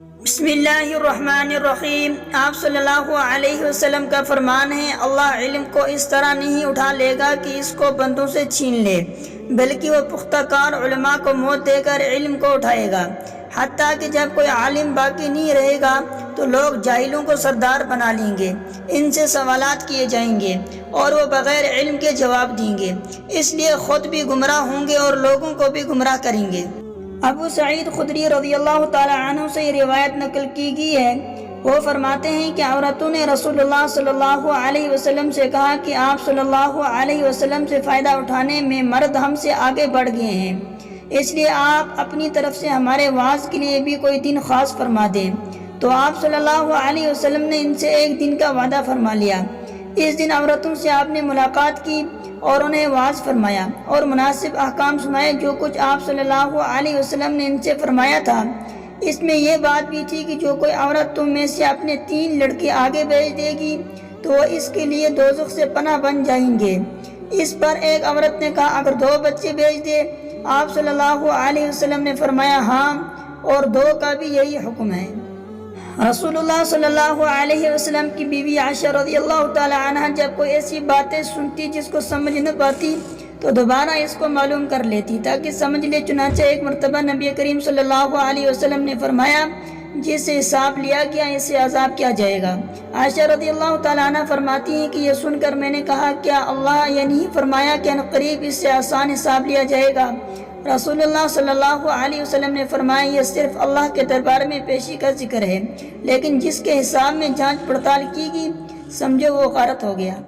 بسم اللہ الرحمن الرحیم۔ آپ صلی اللہ علیہ وسلم کا فرمان ہے، اللہ علم کو اس طرح نہیں اٹھا لے گا کہ اس کو بندوں سے چھین لے، بلکہ وہ پختہ کار علماء کو موت دے کر علم کو اٹھائے گا، حتیٰ کہ جب کوئی عالم باقی نہیں رہے گا تو لوگ جاہلوں کو سردار بنا لیں گے، ان سے سوالات کیے جائیں گے اور وہ بغیر علم کے جواب دیں گے، اس لیے خود بھی گمراہ ہوں گے اور لوگوں کو بھی گمراہ کریں گے۔ ابو سعید خدری رضی اللہ تعالی عنہ سے یہ روایت نقل کی گئی ہے، وہ فرماتے ہیں کہ عورتوں نے رسول اللہ صلی اللہ علیہ وسلم سے کہا کہ آپ صلی اللہ علیہ وسلم سے فائدہ اٹھانے میں مرد ہم سے آگے بڑھ گئے ہیں، اس لیے آپ اپنی طرف سے ہمارے وعظ کے لیے بھی کوئی دن خاص فرما دیں۔ تو آپ صلی اللہ علیہ وسلم نے ان سے ایک دن کا وعدہ فرما لیا۔ اس دن عورتوں سے آپ نے ملاقات کی اور انہیں وعظ فرمایا اور مناسب احکام سنائے۔ جو کچھ آپ صلی اللہ علیہ وسلم نے ان سے فرمایا تھا، اس میں یہ بات بھی تھی کہ جو کوئی عورت تم میں سے اپنے 3 لڑکے آگے بھیج دے گی تو وہ اس کے لیے دوزخ سے پناہ بن جائیں گے۔ اس پر ایک عورت نے کہا، اگر 2 بچے بھیج دے؟ آپ صلی اللہ علیہ وسلم نے فرمایا، ہاں، اور 2 کا بھی یہی حکم ہے۔ رسول اللہ صلی اللہ علیہ وسلم کی بیوی عائشہ رضی اللہ تعالی عنہ جب کوئی ایسی باتیں سنتی جس کو سمجھ نہ پاتی تو دوبارہ اس کو معلوم کر لیتی تاکہ سمجھ لے۔ چنانچہ ایک مرتبہ نبی کریم صلی اللہ علیہ وسلم نے فرمایا، جس سے حساب لیا گیا اسے عذاب کیا جائے گا۔ عائشہ رضی اللہ تعالی عنہ فرماتی ہیں کہ یہ سن کر میں نے کہا، کیا اللہ یہ نہیں فرمایا کہ عنقریب اس سے آسان حساب لیا جائے گا؟ رسول اللہ صلی اللہ علیہ وسلم نے فرمایا، یہ صرف اللہ کے دربار میں پیشی کا ذکر ہے، لیکن جس کے حساب میں جانچ پڑتال کی گئی سمجھو وہ غارت ہو گیا۔